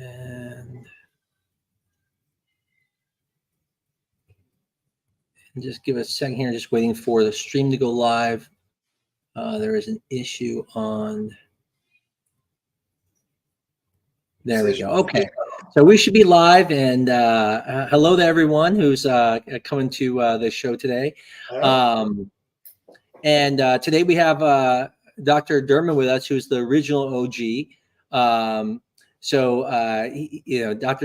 And just give us a second here, just waiting for the stream to go live. There is an issue on. There we go. Okay. So we should be live, and hello to everyone who's coming to the show today. And today we have Dr. Derman with us, who's the original OG. Dr.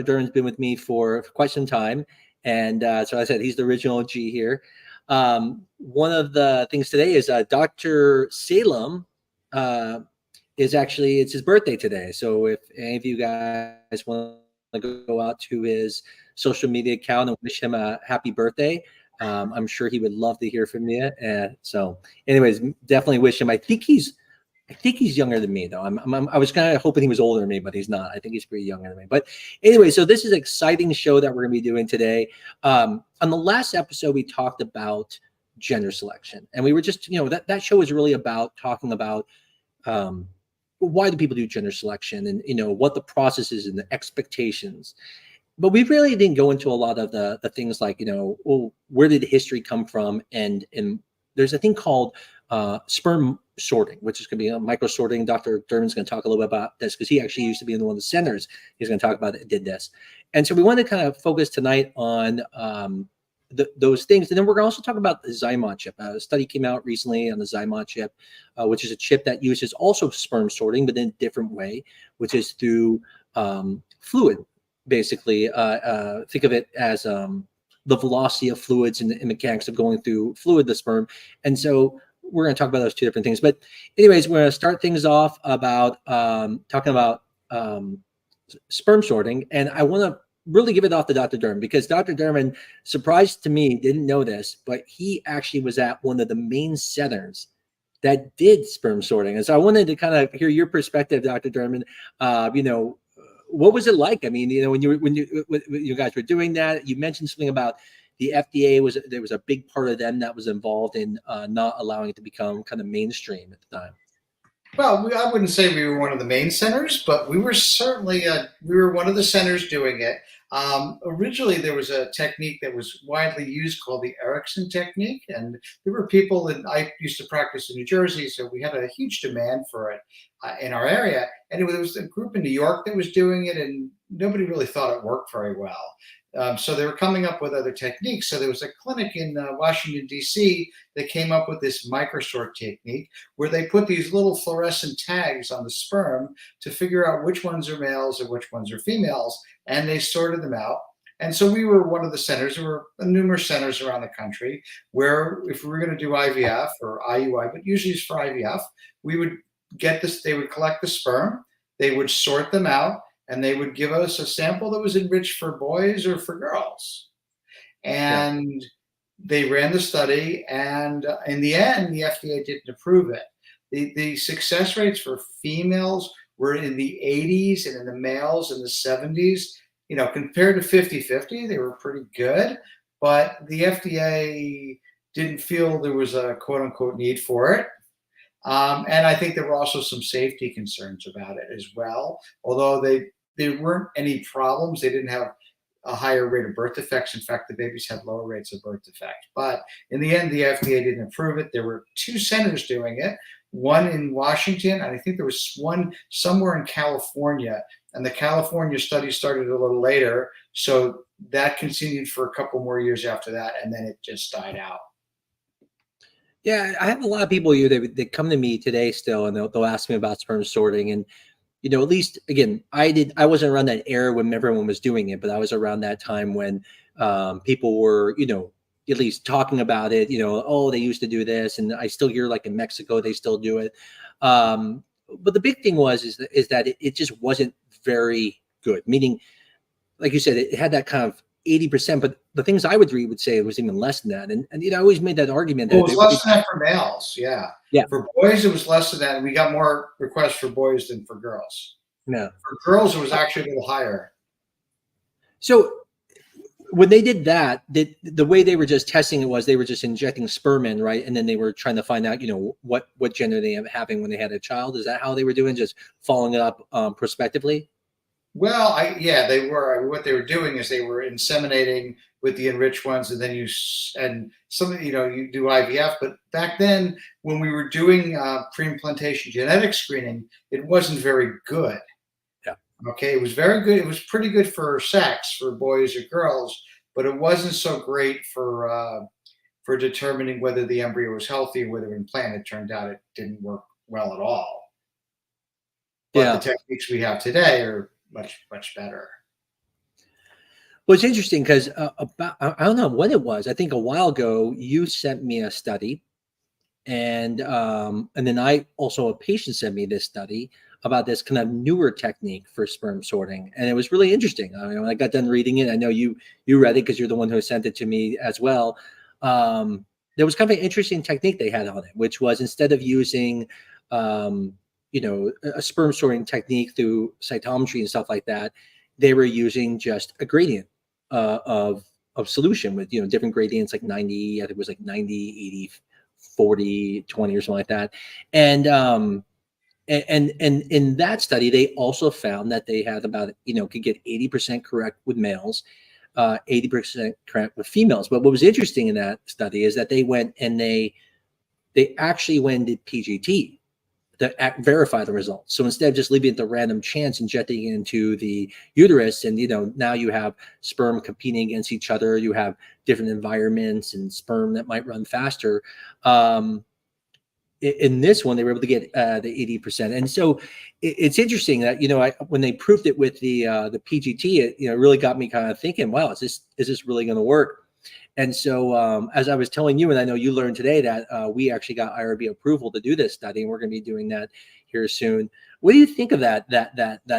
Derman's been with me for quite some time. And so I said he's the original OG here. One of the things today is Dr. Salem is actually, it's his birthday today. So if any of you guys want to go out to his social media account and wish him a happy birthday, I'm sure he would love to hear from you. And so anyways, definitely wish him. I think he's younger than me, though. I was kind of hoping he was older than me, but he's not. I think he's pretty younger than me. But anyway, so this is an exciting show that we're going to be doing today. On the last episode, we talked about gender selection, and we were just, that show was really about talking about why do people do gender selection, and what the process is and the expectations. But we really didn't go into a lot of the things like, where did history come from? And there's a thing called sperm sorting, which is going to be a micro sorting. Dr. Derman's going to talk a little bit about this because he actually used to be in one of the centers. He's going to talk about it, did this. And so we want to kind of focus tonight on those things. And then we're going to also talk about the Zymon chip. A study came out recently on the Zymon chip, which is a chip that uses also sperm sorting, but in a different way, which is through fluid. Basically, think of it as the velocity of fluids and the mechanics of going through fluid, the sperm. And so we're going to talk about those two different things. But anyways, we're going to start things off about talking about sperm sorting. And I want to really give it off to Dr. Derman, because Dr. Derman, surprised to me, didn't know this, but he actually was at one of the main centers that did sperm sorting. And so I wanted to kind of hear your perspective, Dr. Derman. What was it like? I mean, when you guys were doing that, you mentioned something about the FDA there was a big part of them that was involved in not allowing it to become kind of mainstream at the time. Well, I wouldn't say we were one of the main centers, but we were certainly we were one of the centers doing it. Originally, there was a technique that was widely used called the Erickson technique, and there were people that I used to practice in New Jersey, so we had a huge demand for it in our area. And there was a group in New York that was doing it, and nobody really thought it worked very well. So they were coming up with other techniques. So there was a clinic in Washington, D.C. that came up with this microsort technique where they put these little fluorescent tags on the sperm to figure out which ones are males and which ones are females, and they sorted them out. And so we were one of the centers. There were numerous centers around the country where if we were going to do IVF or IUI, but usually it's for IVF, we would get this, they would collect the sperm, they would sort them out, and they would give us a sample that was enriched for boys or for girls. And they ran the study, and in the end, the FDA didn't approve it. The success rates for females were in the 80s and in the males in the 70s. Compared to 50-50, they were pretty good, but the FDA didn't feel there was a quote-unquote need for it. And I think there were also some safety concerns about it as well. Although there weren't any problems, they didn't have a higher rate of birth defects. In fact, the babies had lower rates of birth defect. But in the end, the FDA didn't approve it. There were two centers doing it, one in Washington, and I think there was one somewhere in California. And the California study started a little later. So that continued for a couple more years after that, and then it just died out. Yeah, I have a lot of people here that come to me today still, and they'll ask me about sperm sorting. And at least again, I wasn't around that era when everyone was doing it, but I was around that time when people were, at least talking about it. Oh, they used to do this, and I still hear like in Mexico they still do it. But the big thing is that it just wasn't very good. Meaning, like you said, it had that kind of 80%, but the things I would read would say it was even less than that. And I always made that argument that it was less than that for males. Yeah. For boys, it was less than that. We got more requests for boys than for girls. Yeah. For girls, it was actually a little higher. So when they did that, the way they were just testing it was they were just injecting sperm in, right? And then they were trying to find out, what gender they were having when they had a child. Is that how they were doing? Just following it up prospectively? Well, yeah, they were. What they were doing is they were inseminating with the enriched ones, and then and some, you do IVF. But back then, when we were doing pre-implantation genetic screening, it wasn't very good. Yeah. Okay, it was very good. It was pretty good for sex for boys or girls, but it wasn't so great for determining whether the embryo was healthy or whether implanted. It turned out it didn't work well at all. But the Yeah. techniques we have today are much, much better. Well, it's interesting because about I don't know when it was. I think a while ago you sent me a study, and then I also a patient sent me this study about this kind of newer technique for sperm sorting, and it was really interesting. I mean, when I got done reading it, I know you read it because you're the one who sent it to me as well. Um, there was kind of an interesting technique they had on it, which was instead of using um, a sperm sorting technique through cytometry and stuff like that, they were using just a gradient of solution with different gradients, like 90, I think it was like 90, 80, 40, 20 or something like that. And in that study they also found that they had about could get 80% correct with males, 80% correct with females. But what was interesting in that study is that they went and they actually went and did PGT to verify the results. So instead of just leaving it to random chance, injecting it into the uterus, and now you have sperm competing against each other, you have different environments and sperm that might run faster. In this one, they were able to get the 80%, and so it's interesting that when they proved it with the PGT, it really got me kind of thinking, wow, is this really going to work? And so, as I was telling you, and I know you learned today that we actually got IRB approval to do this study, and we're going to be doing that here soon. What do you think of that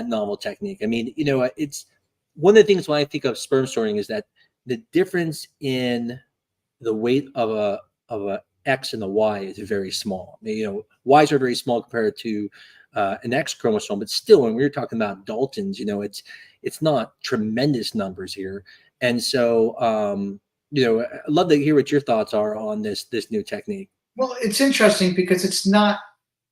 novel technique? I mean, it's one of the things when I think of sperm sorting is that the difference in the weight of a X and a Y is very small. I mean, Y's are very small compared to an X chromosome, but still, when we're talking about Daltons, it's not tremendous numbers here, and so. I'd love to hear what your thoughts are on this new technique. Well, it's interesting because it's not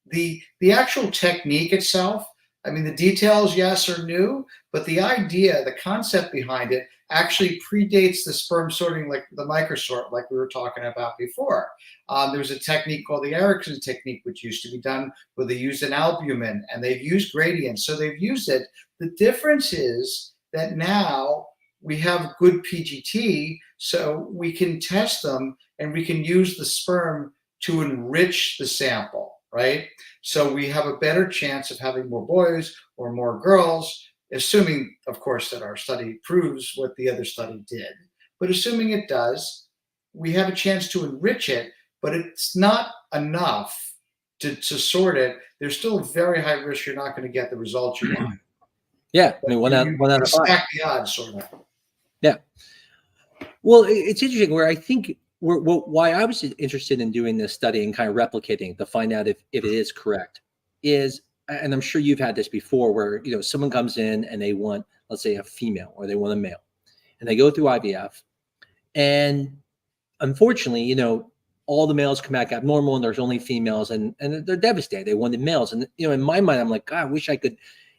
the actual technique itself. I mean, the details, yes, are new, but the idea, the concept behind it, actually predates the sperm sorting, like the microsort, like we were talking about before. There was a technique called the Erickson technique, which used to be done where they used an albumin and they've used gradients, so they've used it. The difference is that now we have good PGT, so we can test them and we can use the sperm to enrich the sample, right? So we have a better chance of having more boys or more girls, assuming, of course, that our study proves what the other study did. But assuming it does, we have a chance to enrich it, but it's not enough to sort it. There's still a very high risk you're not going to get the results you want. Yeah, I mean, one out of five. Stack the odds, sort of. Yeah. Well, it's interesting where I think why I was interested in doing this study and kind of replicating to find out if it is correct is, and I'm sure you've had this before, where someone comes in and they want, let's say, a female or they want a male, and they go through IVF, and unfortunately, all the males come back abnormal, and there's only females, and they're devastated. They wanted males, and in my mind, I'm like, God, I wish I could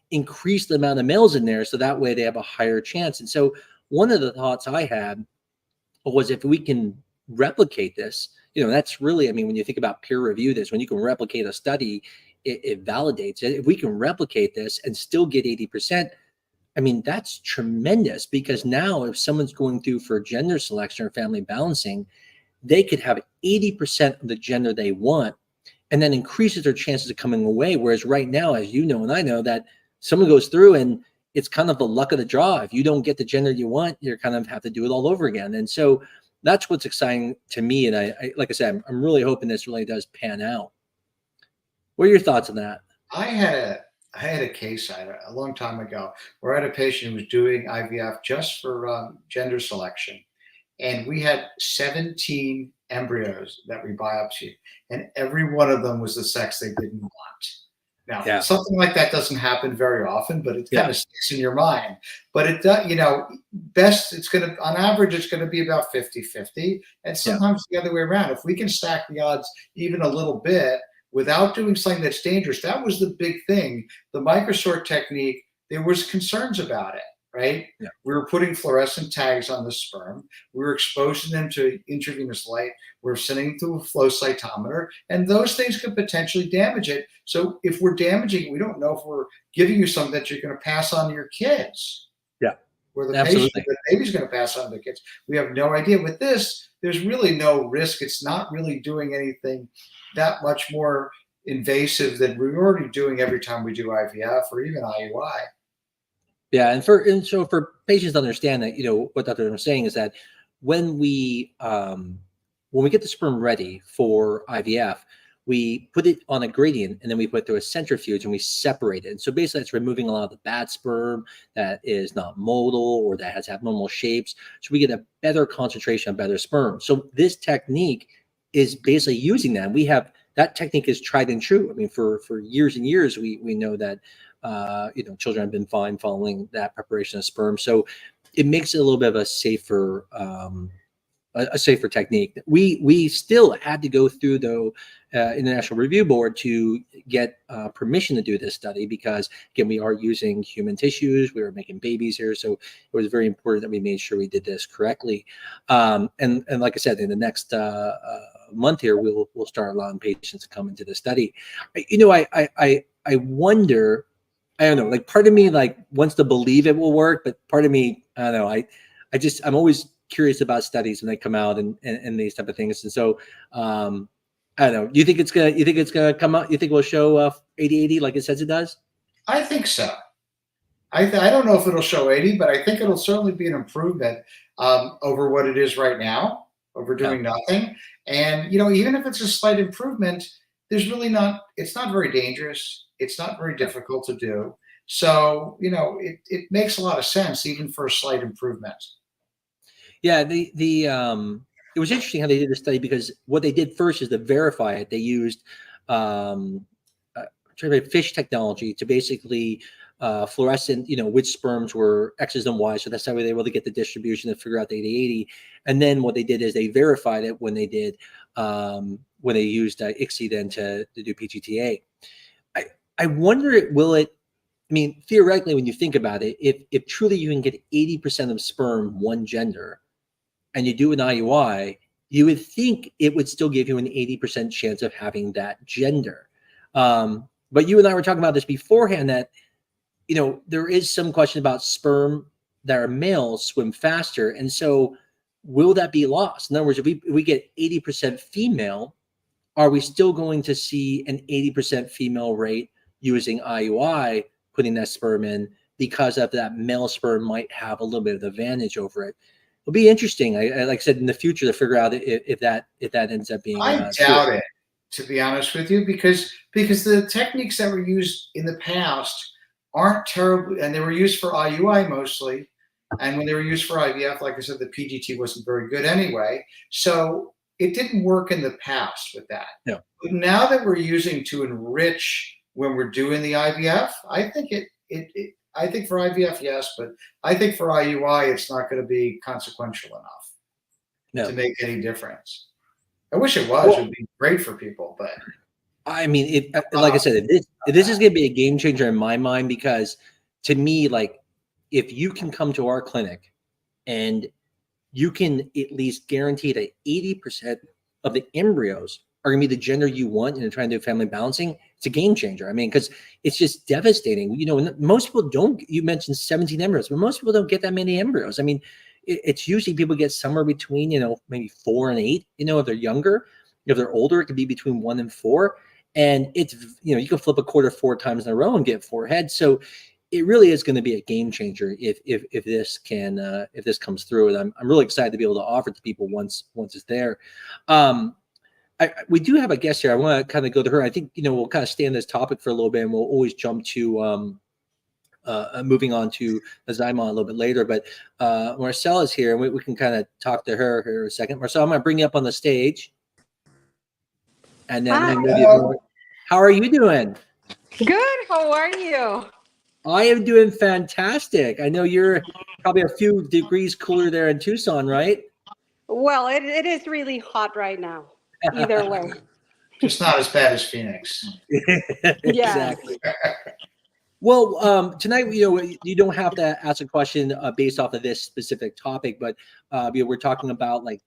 increase the amount of males in there so that way they have a higher chance. And so one of the thoughts I had was, if we can replicate this, that's really, I mean, when you think about peer review this, when you can replicate a study, it validates it. If we can replicate this and still get 80%, I mean, that's tremendous, because now if someone's going through for gender selection or family balancing, they could have 80% of the gender they want, and then increases their chances of coming away. Whereas right now, as you know, and I know, that someone goes through and it's kind of the luck of the draw. If you don't get the gender you want, you're kind of have to do it all over again. And so that's what's exciting to me. And I like I said, I'm really hoping this really does pan out. What are your thoughts on that? I had a case a long time ago where I had a patient who was doing IVF just for gender selection, and we had 17 embryos that we biopsied, and every one of them was the sex they didn't want. Now, Yeah. something like that doesn't happen very often, but it Yeah. kind of sticks in your mind. But it does, best, it's going to, on average, it's going to be about 50-50, and sometimes the other way around. If we can stack the odds even a little bit without doing something that's dangerous, that was the big thing. The microsort technique there was concerns about it, right? Yeah. We were putting fluorescent tags on the sperm. We were exposing them to intravenous light. We were sending them through a flow cytometer, and those things could potentially damage it. So if we're damaging, we don't know if we're giving you something that you're going to pass on to your kids, Yeah. where Absolutely. the baby's going to pass on to the kids. We have no idea. With this, there's really no risk. It's not really doing anything that much more invasive than we're already doing every time we do IVF or even IUI. Yeah, and so for patients to understand that, what Dr. was saying is that when we get the sperm ready for IVF, we put it on a gradient and then we put it through a centrifuge and we separate it. And so basically, it's removing a lot of the bad sperm that is not motile or that has abnormal shapes. So we get a better concentration of better sperm. So this technique is basically using that. That technique is tried and true. I mean, for years and years, we know that children have been fine following that preparation of sperm. So it makes it a little bit of a safer technique. We still had to go through the International Review Board to get permission to do this study because, again, we are using human tissues. We were making babies here, so it was very important that we made sure we did this correctly. And like I said, in the next month here, we'll start allowing patients to come into the study. I wonder. I don't know. Like, part of me wants to believe it will work, but part of me, I don't know. I'm always curious about studies when they come out and these type of things. And so, I don't know. You think it's gonna come out? You think we'll show 80/80 like it says it does? I think so. I don't know if it'll show 80, but I think it'll certainly be an improvement over what it is right now, over doing nothing. And, even if it's a slight improvement, it's not very dangerous. It's not very difficult to do. So, it makes a lot of sense even for a slight improvement. Yeah, it was interesting how they did the study because what they did first is to verify it. They used fish technology to basically fluorescent, which sperms were X's and Y's. So that's how they were able to get the distribution to figure out the 80/80. And then what they did is they verified it when they used ICSI then to do PGTA. I wonder, I mean, theoretically, when you think about it, if truly you can get 80% of sperm one gender and you do an IUI, you would think it would still give you an 80% chance of having that gender. But you and I were talking about this beforehand that, there is some question about sperm that are males swim faster. And so will that be lost? In other words, if we get 80% female, are we still going to see an 80% female rate using IUI, putting that sperm in, because of that male sperm might have a little bit of advantage over it? It'll be interesting. I like I said, in the future to figure out if that ends up being. I doubt it, to be honest with you, because the techniques that were used in the past aren't terrible, and they were used for IUI mostly. And when they were used for IVF, like I said, the PGT wasn't very good anyway. So it didn't work in the past with that. No. But now that we're using to enrich when we're doing the IVF, I think I think for IVF, yes, but I think for IUI, it's not going to be consequential enough to make any difference. I wish it was. It would be great for people, but I mean, like I said, if this is going to be a game changer in my mind, because to me, if you can come to our clinic and you can at least guarantee that 80% of the embryos are going to be the gender you want and you're trying to do family balancing, it's a game changer. I mean, because it's just devastating. Most people don't, you mentioned 17 embryos, but most people don't get that many embryos. I mean, it's usually people get somewhere between, maybe 4 and 8, if they're younger. If they're older, it could be between 1 and 4. And it's, you can flip a quarter 4 times in a row and get 4 heads. So it really is going to be a game changer if this comes through. And I'm really excited to be able to offer it to people once it's there. We do have a guest here. I want to kind of go to her. I think, we'll kind of stay on this topic for a little bit, and we'll always jump to moving on to Zyma a little bit later. But Marcel is here, and we can kind of talk to her here a second. Marcel, I'm going to bring you up on the stage. And then how are you doing? Good. How are you? I am doing fantastic. I know you're probably a few degrees cooler there in Tucson, right? Well, it is really hot right now. Either way. Just not as bad as Phoenix. Exactly. Well, tonight, you don't have to ask a question based off of this specific topic, but we're talking about like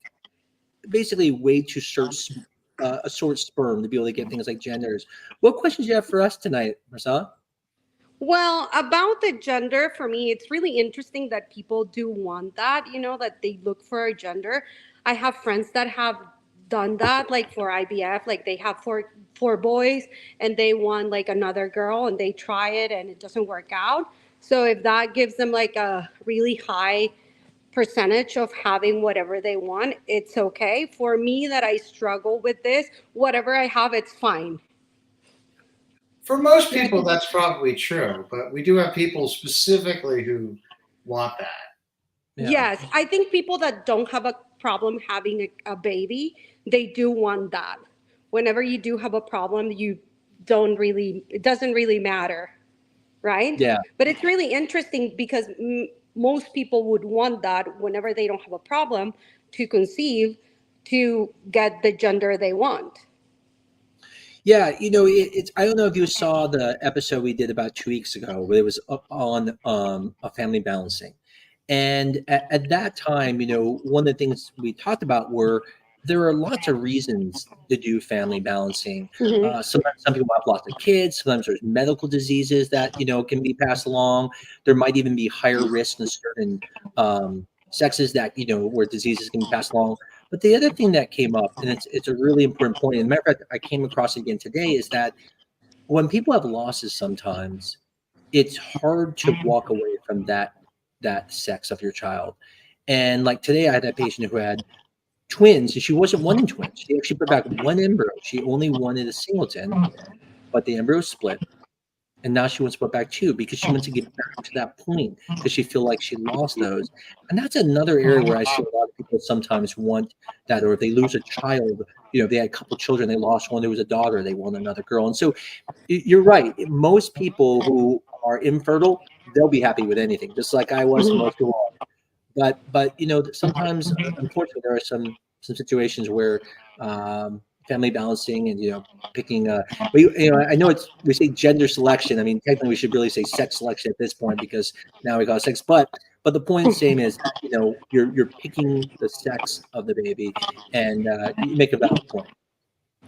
basically way to search a sort sperm to be able to get things like genders. What questions do you have for us tonight, Marcella? Well, about the gender, for me, it's really interesting that people do want that, that they look for a gender. I have friends that have done that, like for IVF, like they have four boys and they want like another girl and they try it and it doesn't work out. So if that gives them like a really high percentage of having whatever they want, it's okay. For me, that I struggle with this, whatever I have, it's fine. For most people, that's probably true, but we do have people specifically who want that. Yeah. Yes, I think people that don't have a problem having a baby, they do want that. Whenever you do have a problem, it doesn't really matter, right? Yeah. But it's really interesting because most people would want that whenever they don't have a problem to conceive, to get the gender they want. Yeah, it's. I don't know if you saw the episode we did about 2 weeks ago, where it was up on a family balancing, and at that time, one of the things we talked about were there are lots of reasons to do family balancing. Hmm. Sometimes some people have lots of kids. Sometimes there's medical diseases that can be passed along. There might even be higher risk in certain sexes that where diseases can be passed along. But the other thing that came up, and it's a really important point, and matter of fact, I came across it again today, is that when people have losses, sometimes it's hard to walk away from that sex of your child. And like today, I had a patient who had twins, and she wasn't wanting twins. She actually put back one embryo. She only wanted a singleton, but the embryo split. And now she wants to put back two because she wants to get back to that point because she feel like she lost those. And that's another area where I see a lot of people sometimes want that, or if they lose a child, if they had a couple of children, they lost one, there was a daughter, they want another girl. And so you're right. Most people who are infertile, they'll be happy with anything, just like I was. Most people are. But sometimes, unfortunately, there are some situations where family balancing and picking but I know we say gender selection. I mean, technically we should really say sex selection at this point because now we call it sex, but the point same is you're picking the sex of the baby, and you make a valid point.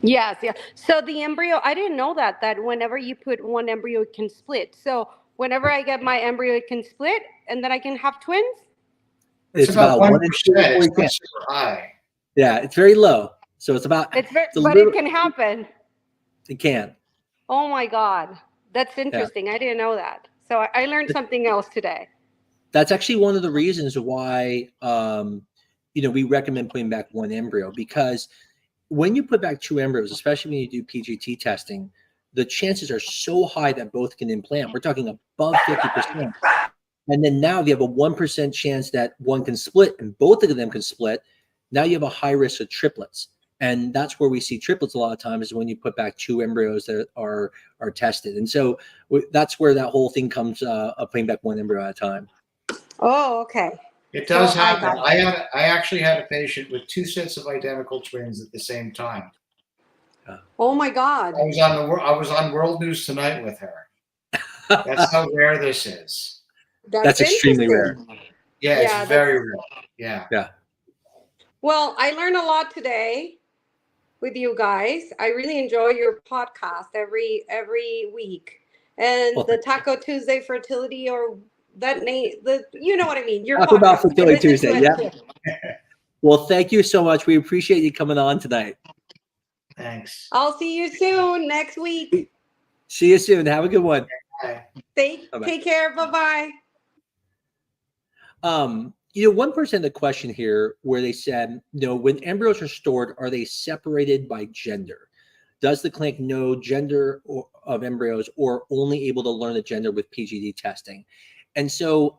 Yes, yeah. So the embryo, I didn't know that whenever you put one embryo, it can split. So whenever I get my embryo, it can split, and then I can have twins. It's It's about about 1 in 1%. It's 40. not super high. Yeah, it's very low, so it's about a But it little. can happen. It can. Oh my God, that's interesting. I didn't know that. So I learned something else today. That's actually one of the reasons why we recommend putting back one embryo, because when you put back two embryos, especially when you do PGT testing, the chances are so high that both can implant. We're talking above 50%. And then now if you have a 1% chance that one can split and both of them can split, now you have a high risk of triplets. And that's where we see triplets a lot of times, is when you put back two embryos that are tested. And so that's where that whole thing comes of putting back one embryo at a time. Oh, okay. It So does I happen. got I actually had a patient with two sets of identical twins at the same time. Oh my God. I was on World News Tonight with her. That's how rare this is. That's extremely rare. Yeah, Yeah, it's very rare. Yeah. Yeah. Well, I learned a lot today with you guys. I really enjoy your podcast every week. And Well, the Taco Tuesday Fertility, or that name, you know what I mean. Your talk podcast. about Fertility I listen Tuesday. to Yeah. it. Well, thank you so much. We appreciate you coming on tonight. Thanks. I'll see you soon next week. See you soon. Have a good one. Bye. Take care. Bye-bye. 1% of the question here where they said, when embryos are stored, are they separated by gender? Does the clinic know gender of embryos, or only able to learn the gender with PGD testing? And so,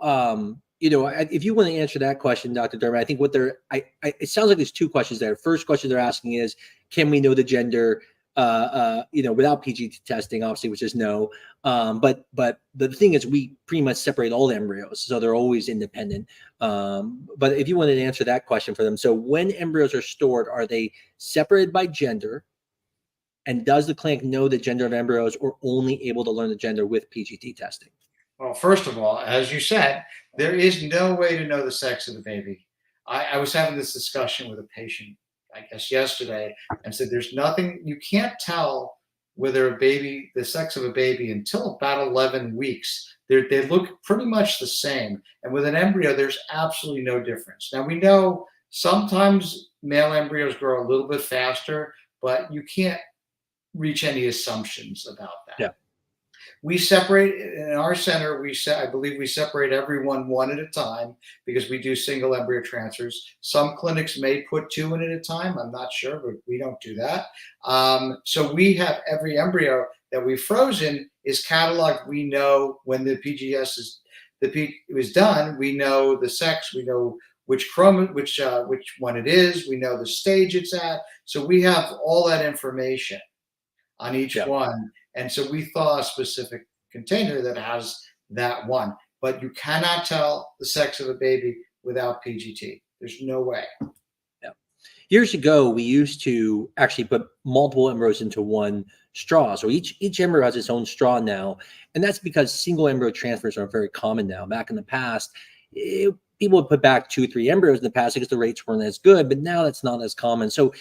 if you want to answer that question, Dr. Dermott, I think it sounds like there's two questions there. First question they're asking is, can we know the gender, without PGD testing, obviously, which is no. But the thing is, we pretty much separate all the embryos, so they're always independent. But if you wanted to answer that question for them, so when embryos are stored, are they separated by gender, And does the clinic know the gender of embryos, or only able to learn the gender with PGT testing? Well, first of all, as you said, there is no way to know the sex of the baby. I was having this discussion with a patient, I guess yesterday, and said there's nothing, you can't tell whether a baby, the sex of a baby until about 11 weeks. They look pretty much the same. And with an embryo, there's absolutely no difference. Now, we know sometimes male embryos grow a little bit faster, but you can't reach any assumptions about that. Yeah. We separate in our center. I believe we separate everyone one at a time because we do single embryo transfers. Some clinics may put two in at a time. I'm not sure, but we don't do that. So we have every embryo that we've frozen is cataloged. We know when the PGS is done. We know the sex. We know which one it is. We know the stage it's at. So we have all that information on each one. And so we thaw a specific container that has that one. But you cannot tell the sex of a baby without PGT. There's no way. Yeah. Years ago, we used to actually put multiple embryos into one straw. So each embryo has its own straw now. And that's because single embryo transfers are very common now. Back in the past, people would put back 2-3 embryos in the past because the rates weren't as good. But now that's not as common. So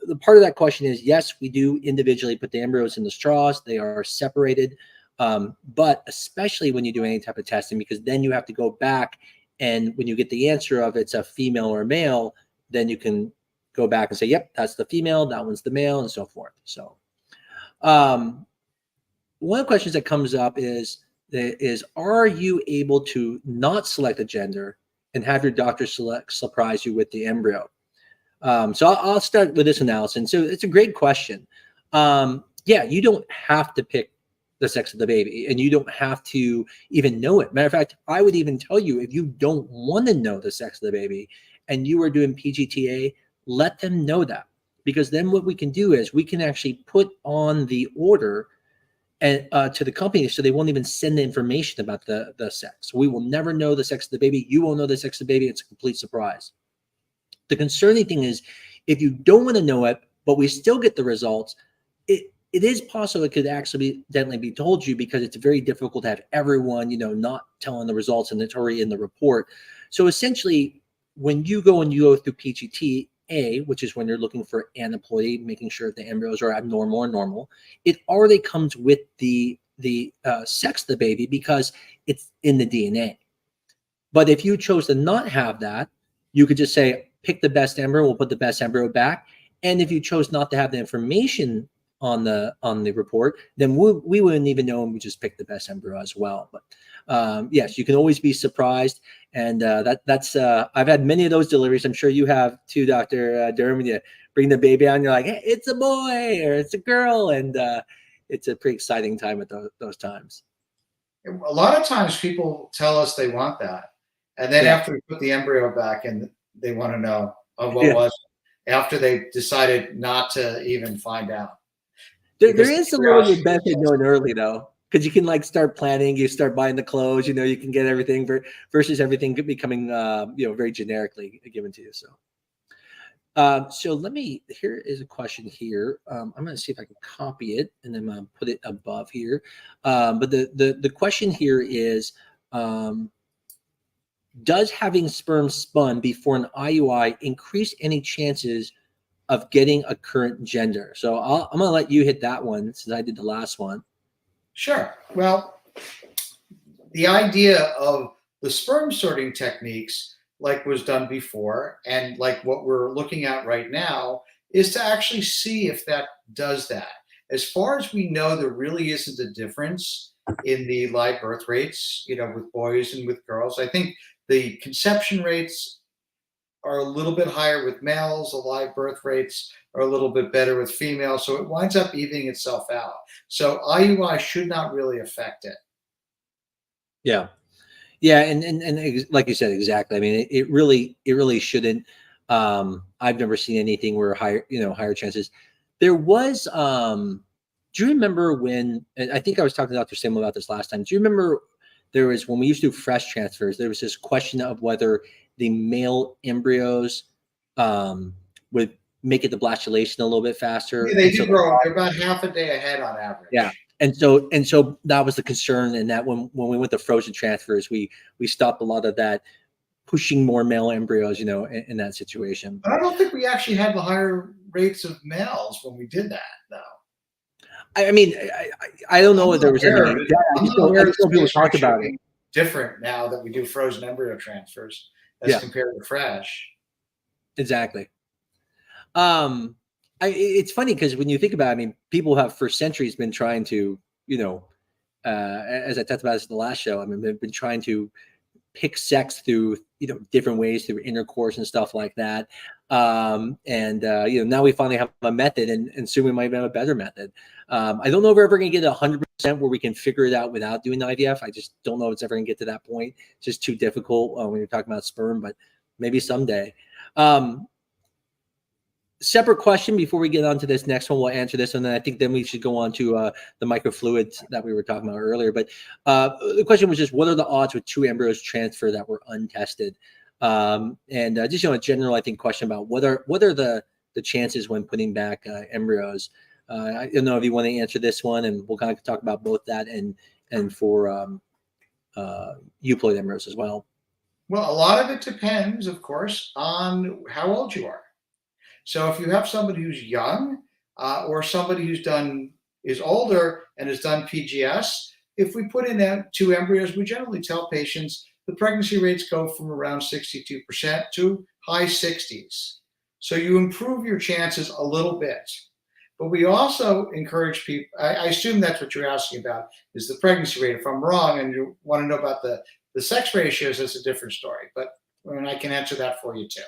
the part of that question is, yes, we do individually put the embryos in the straws. They are separated. But especially when you do any type of testing, because then you have to go back, and when you get the answer of it's a female or a male, then you can go back and say, yep, that's the female, that one's the male, and so forth. So one of the questions that comes up is, are you able to not select a gender and have your doctor surprise you with the embryo? So I'll start with this analysis. So it's a great question. Yeah, you don't have to pick the sex of the baby, and you don't have to even know it. Matter of fact, I would even tell you, if you don't want to know the sex of the baby and you are doing PGTA, let them know that, because then what we can do is we can actually put on the order and to the company, so they won't even send the information about the sex. We will never know the sex of the baby. You won't know the sex of the baby. It's a complete surprise. The concerning thing is, if you don't want to know it, but we still get the results, it is possible it could actually be told you, because it's very difficult to have everyone, not telling the results, and it's already in the report. So essentially, when you go through PGT-A, which is when you're looking for aneuploidy, making sure the embryos are abnormal or normal, it already comes with the sex of the baby because it's in the DNA. But if you chose to not have that, you could just say, pick the best embryo, we'll put the best embryo back. And if you chose not to have the information on the report, then we wouldn't even know, and we just pick the best embryo as well. But yes, you can always be surprised. And that's I've had many of those deliveries. I'm sure you have too, Dr. Durham. You bring the baby out and you're like, hey, it's a boy or it's a girl. And it's a pretty exciting time at those times. A lot of times people tell us they want that. And then after we put the embryo back in, they want to know, what was it, after they decided not to even find out. There is a little bit benefit knowing early, though, because you can start planning, you start buying the clothes, you can get everything versus everything becoming very generically given to you. So here is a question here. I'm going to see if I can copy it, and then I'm going to put it above here. But the question here is, does having sperm spun before an IUI increase any chances of getting a current gender? So I'm going to let you hit that one, since I did the last one. Sure. Well, the idea of the sperm sorting techniques, like was done before, and like what we're looking at right now, is to actually see if that does that. As far as we know, there really isn't a difference in the live birth rates, with boys and with girls. I think the conception rates are a little bit higher with males. The live birth rates are a little bit better with females. So it winds up evening itself out. So IUI should not really affect it. Yeah. Yeah. And like you said, exactly. I mean, it really shouldn't. I've never seen anything where higher chances. There was, do you remember when, and I think I was talking to Dr. Sim about this last time. Do you remember when we used to do fresh transfers, there was this question of whether the male embryos would make it the blastulation a little bit faster. Yeah, they And do so grow. They're about half a day ahead on average. yeah. And so that was the concern, and that when we went to frozen transfers, we stopped a lot of that pushing more male embryos, in that situation. But I don't think we actually had the higher rates of males when we did that, though. I mean, I don't know I'm if there not was aware any. of it. Yeah, I I'm just not don't. I aware of just the know people space talked ratio about it. being different now that we do frozen embryo transfers as Yeah, compared to fresh. exactly. It's funny because when you think about it, I mean, people have for centuries been trying to, as I talked about this in the last show, I mean, they've been trying to pick sex through, different ways through intercourse and stuff like that. And now we finally have a method, and soon we might have a better method. I don't know if we're ever going to get 100% where we can figure it out without doing IVF. I just don't know if it's ever going to get to that point. It's just too difficult when you're talking about sperm, but maybe someday. Separate question before we get on to this next one. We'll answer this, and then I think then we should go on to the microfluids that we were talking about earlier. But the question was just, what are the odds with 2 embryos transfer that were untested? And just a general, I think, question about what are the chances when putting back embryos. I don't know if you want to answer this one, and we'll kind of talk about both that and for euploid embryos as well. Well, a lot of it depends, of course, on how old you are. So if you have somebody who's young or somebody is older and has done PGS, if we put in 2 embryos, we generally tell patients the pregnancy rates go from around 62% to high 60s. So you improve your chances a little bit. But we also encourage people, I assume that's what you're asking about, is the pregnancy rate. If I'm wrong and you want to know about the sex ratios, that's a different story. But I can answer that for you too.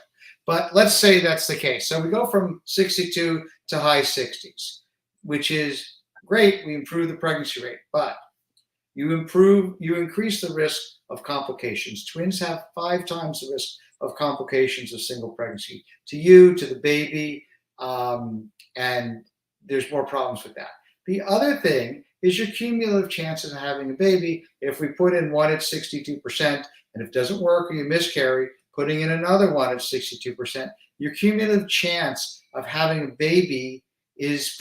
But let's say that's the case. So we go from 62 to high 60s, which is great. We improve the pregnancy rate, but you increase the risk of complications. Twins have 5 times the risk of complications of single pregnancy, to you, to the baby, and there's more problems with that. The other thing is your cumulative chances of having a baby. If we put in one at 62%, and if it doesn't work or you miscarry, putting in another one at 62%, your cumulative chance of having a baby is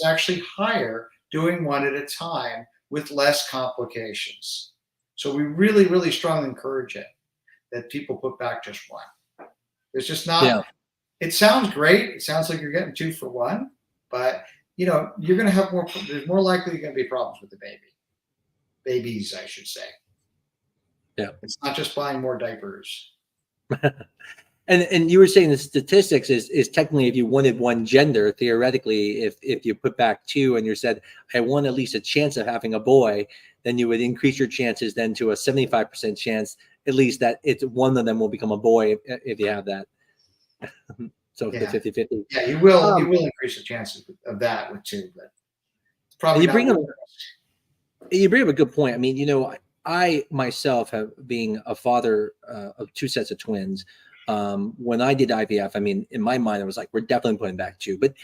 actually higher doing one at a time with less complications. So we really, really strongly encourage it that people put back just one. It's just not. Yeah. It sounds great. It sounds like you're getting 2 for 1, but you're going to have more. There's more likely going to be problems with the babies, I should say. Yeah, it's not just buying more diapers. And you were saying the statistics is technically if you wanted one gender, theoretically, if you put back 2 and you said, I want at least a chance of having a boy, then you would increase your chances then to a 75% chance, at least that it's one of them will become a boy if you have that. So yeah. the 50-50. Yeah, you will increase the chances of that with 2, but probably you bring up a good point. I mean, I myself have being a father of 2 sets of twins. When I did IVF, I mean, in my mind, I was like, we're definitely putting back 2, but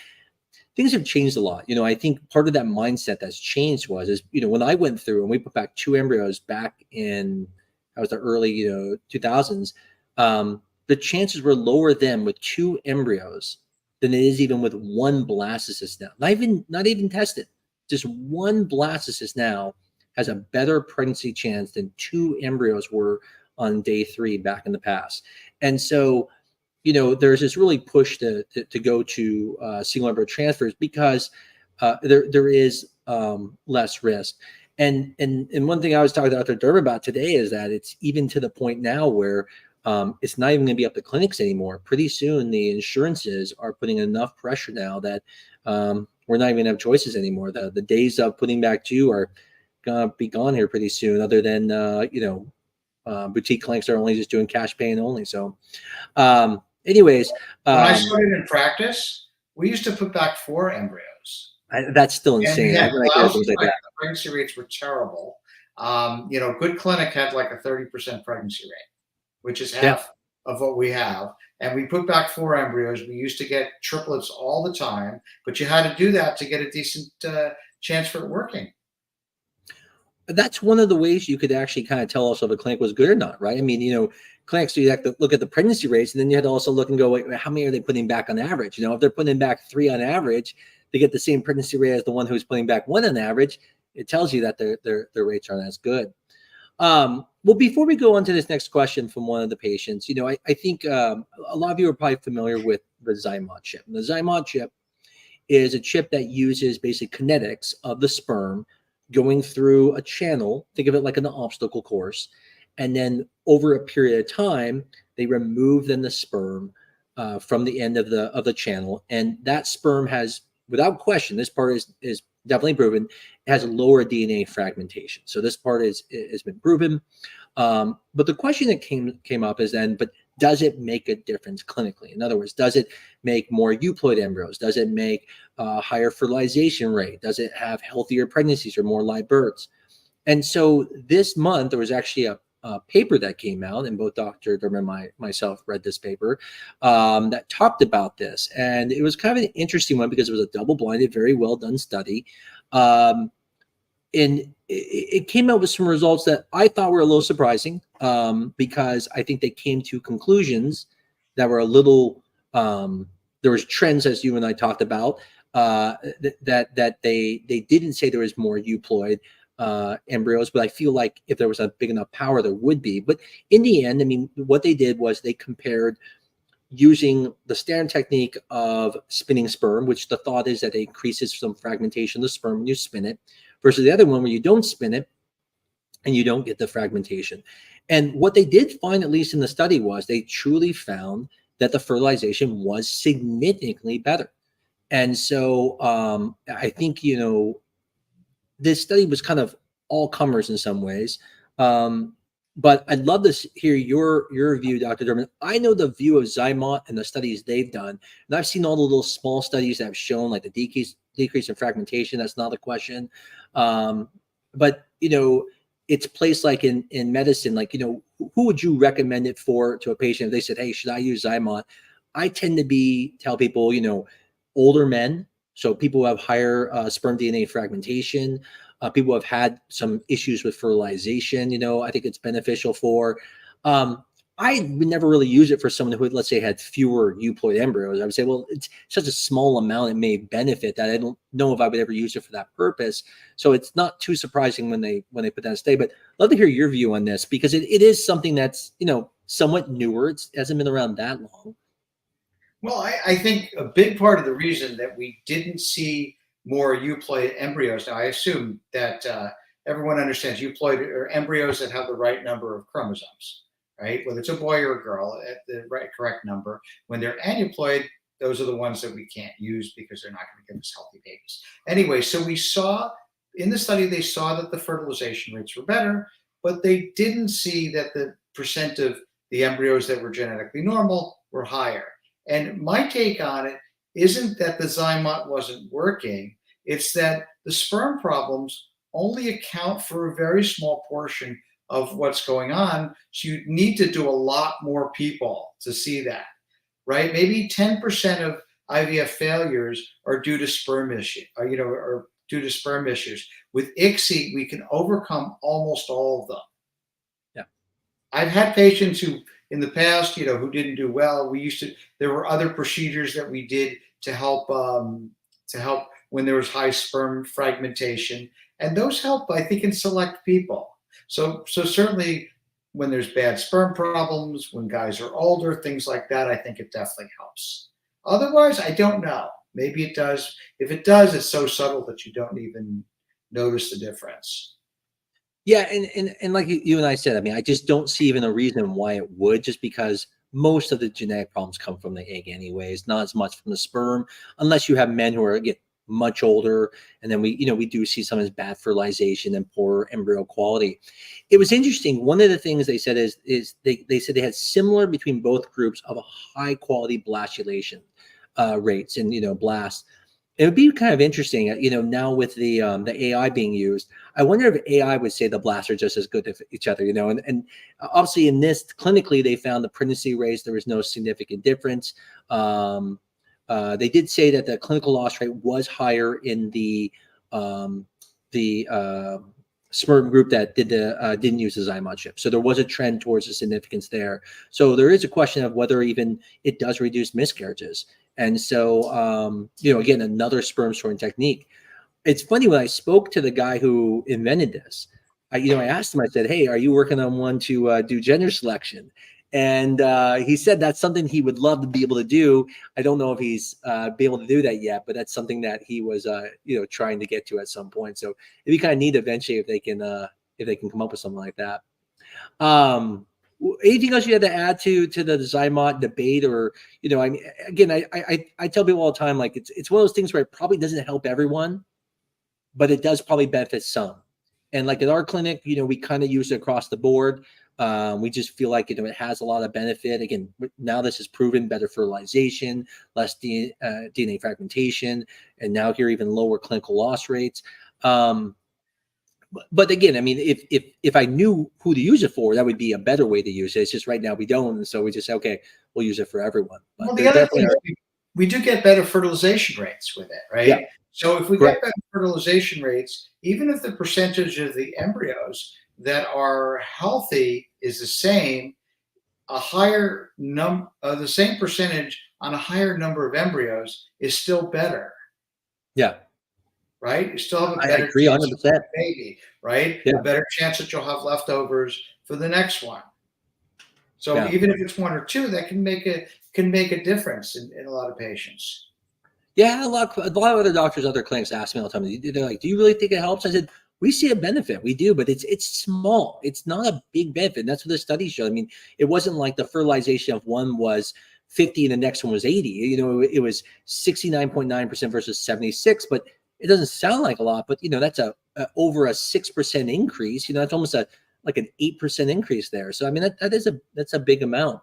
things have changed a lot. I think part of that mindset that's changed is when I went through and we put back 2 embryos back in, that was the early, 2000s, the chances were lower then with 2 embryos than it is even with 1 blastocyst now. Not even tested. Just 1 blastocyst now has a better pregnancy chance than 2 embryos were on day 3 back in the past. And so, there's this really push to go to single embryo transfers because there is less risk. And one thing I was talking to Dr. Derb about today is that it's even to the point now where it's not even going to be up to clinics anymore. Pretty soon, the insurances are putting enough pressure now that we're not even going to have choices anymore. The days of putting back 2 are going to be gone here pretty soon, other than, boutique clinics are only just doing cash paying only. So anyways. When I started in practice, we used to put back 4 embryos. That's still insane. The pregnancy rates were terrible. Good clinic had like a 30% pregnancy rate, which is half of what we have. And we put back 4 embryos. We used to get triplets all the time, but you had to do that to get a decent chance for it working. that's one of the ways you could actually kind of tell us if a clinic was good or not, right? I mean, clinics, you have to look at the pregnancy rates, and then you had to also look and go, wait, how many are they putting back on average? If they're putting back 3 on average, they get the same pregnancy rate as the one who's putting back 1 on average. It tells you that their rates aren't as good. Well, before we go on to this next question from one of the patients, I think a lot of you are probably familiar with the Zymot chip. And the Zymot chip is a chip that uses basic kinetics of the sperm going through a channel. Think of it like an obstacle course. And then over a period of time, they remove then the sperm from the end of the channel. And that sperm has, without question, this part is definitely proven, it has a lower DNA fragmentation. So this part has been proven. But the question that came up is then, but does it make a difference clinically? In other words, does it make more euploid embryos? Does it make a higher fertilization rate? Does it have healthier pregnancies or more live births? And so this month, there was actually a paper that came out, and both Dr. Derman and myself read this paper that talked about this. And it was kind of an interesting one because it was a double-blinded, very well done study. And it came out with some results that I thought were a little surprising because I think they came to conclusions that were a little, there was trends, as you and I talked about, that they didn't say there was more euploid embryos, but I feel like if there was a big enough power, there would be. But in the end, I mean, what they did was they compared using the standard technique of spinning sperm, which the thought is that it increases some fragmentation of the sperm when you spin it, versus the other one where you don't spin it and you don't get the fragmentation. And what they did find, at least in the study, was they truly found that the fertilization was significantly better. And so I think, this study was kind of all comers in some ways. But I'd love to hear your view, Dr. Derman. I know the view of Zymot and the studies they've done, and I've seen all the little small studies that have shown like the decrease in fragmentation. That's not a question. But it's placed like in medicine, like, who would you recommend it for to a patient if they said, hey, should I use Zymot? I tend to tell people, older men, so people who have higher sperm DNA fragmentation, people who have had some issues with fertilization, I think it's beneficial for. I would never really use it for someone who, let's say, had fewer euploid embryos. I would say, well, it's such a small amount, it may benefit that. I don't know if I would ever use it for that purpose. So it's not too surprising when they put that in study. But I'd love to hear your view on this because it is something that's, somewhat newer. It hasn't been around that long. Well, I think a big part of the reason that we didn't see more euploid embryos, now I assume that everyone understands euploid are embryos that have the right number of chromosomes, right? Whether it's a boy or a girl, at the correct number. When they're aneuploid, those are the ones that we can't use because they're not going to give us healthy babies. Anyway, so we saw in the study, they saw that the fertilization rates were better, but they didn't see that the percent of the embryos that were genetically normal were higher. And my take on it isn't that the Zymot wasn't working, it's that the sperm problems only account for a very small portion of what's going on. So you need to do a lot more people to see that, right? Maybe 10% of IVF failures are due to sperm issue, or due to sperm issues. With ICSI, we can overcome almost all of them. Yeah. I've had patients who, in the past, who didn't do well. There were other procedures that we did to help when there was high sperm fragmentation, and those help, I think, in select people. So certainly when there's bad sperm problems, when guys are older, things like that, I think it definitely helps. Otherwise, I don't know. Maybe it does. If it does, it's so subtle that you don't even notice the difference. Yeah, and like you and I said, I mean, I just don't see even a reason why it would, just because most of the genetic problems come from the egg anyways, not as much from the sperm, unless you have men who are much older, and then we do see some as bad fertilization and poor embryo quality. It was interesting. One of the things they said is they said they had similar between both groups of a high quality blastulation rates and blasts. It would be kind of interesting, now with the AI being used. I wonder if AI would say the blasts are just as good as each other, and obviously in this clinically, they found the pregnancy rates, there was no significant difference. They did say that the clinical loss rate was higher in the sperm group that didn't use the Zymon chip. So there was a trend towards the significance there. So there is a question of whether even it does reduce miscarriages. And so, again, another sperm storing technique. It's funny, when I spoke to the guy who invented this, I asked him, I said, "Hey, are you working on one to do gender selection?" And he said that's something he would love to be able to do. I don't know if he's be able to do that yet, but that's something that he was, trying to get to at some point. So it'd be kind of neat eventually if they can come up with something like that. Anything else you had to add to the Zymon debate, or I mean, again, I tell people all the time, like it's one of those things where it probably doesn't help everyone, but it does probably benefit some. And like at our clinic, we kind of use it across the board. We just feel like it has a lot of benefit. Again, now this is proven: better fertilization, less DNA fragmentation, and now here even lower clinical loss rates. But again, I mean, if I knew who to use it for, that would be a better way to use it. It's just right now we don't, and so we just say, okay, we'll use it for everyone. But well, the other thing is we do get better fertilization rates with it, right? Yeah. So if we get better fertilization rates, even if the percentage of the embryos that are healthy is the same, the same percentage on a higher number of embryos is still better. Yeah. Right? You still have a I better agree, chance 100%. of a baby, right? Yeah. A better chance that you'll have leftovers for the next one. So even if it's one or two, that can make a difference in a lot of patients. Yeah, a lot of other doctors, other clinics ask me all the time. They're like, "Do you really think it helps?" I said, "We see a benefit, we do, but it's small. It's not a big benefit." And that's what the study showed. I mean, it wasn't like the fertilization of one was 50 and the next one was 80. It was 69.9% versus 76, but it doesn't sound like a lot. But that's over a 6% increase. That's almost like an 8% increase there. So I mean, that's a big amount.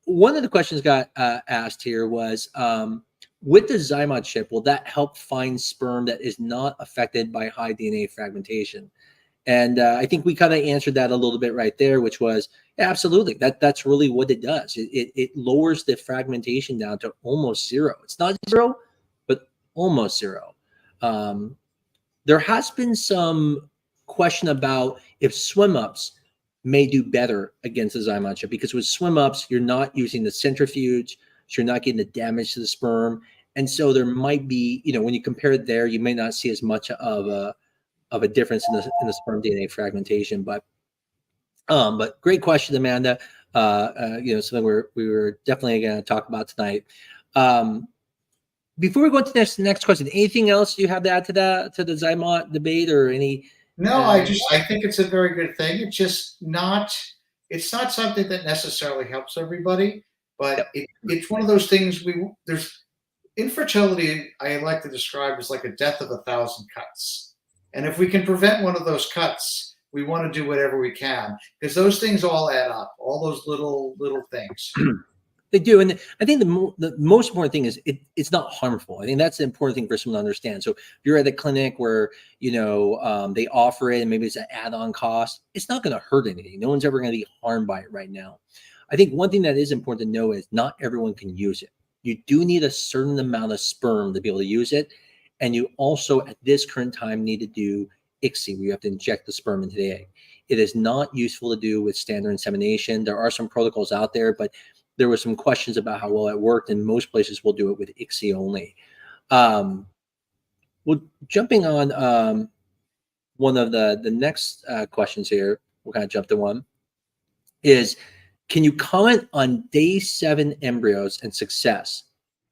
One of the questions got asked here was, with the Zymon chip, will that help find sperm that is not affected by high DNA fragmentation? And I think we kind of answered that a little bit right there, which was, yeah, absolutely. That's really what it does. It lowers the fragmentation down to almost zero. It's not zero, but almost zero. There has been some question about if swim ups may do better against the Zymon chip, because with swim ups, you're not using the centrifuge, so you're not getting the damage to the sperm. And so there might be, when you compare it there, you may not see as much of a difference in the sperm DNA fragmentation. But great question, Amanda. Something we were definitely going to talk about tonight. Before we go into the next question, anything else you have to add to the Zymon debate, or any? No, I think it's a very good thing. It's just it's not something that necessarily helps everybody, but it's one of those things there's infertility. I like to describe as like a death of 1,000 cuts. And if we can prevent one of those cuts, we want to do whatever we can, because those things all add up, all those little things. They do. And I think the most important thing is it's not harmful. I think that's the important thing for someone to understand. So if you're at a clinic where, they offer it and maybe it's an add-on cost, it's not going to hurt anything. No one's ever going to be harmed by it right now. I think one thing that is important to know is not everyone can use it. You do need a certain amount of sperm to be able to use it. And you also, at this current time, need to do ICSI, where you have to inject the sperm into the egg. It is not useful to do with standard insemination. There are some protocols out there, but there were some questions about how well it worked, and most places will do it with ICSI only. Well, jumping on one of the next questions here, we'll kind of jump to one, is, can you comment on day 7 embryos and success?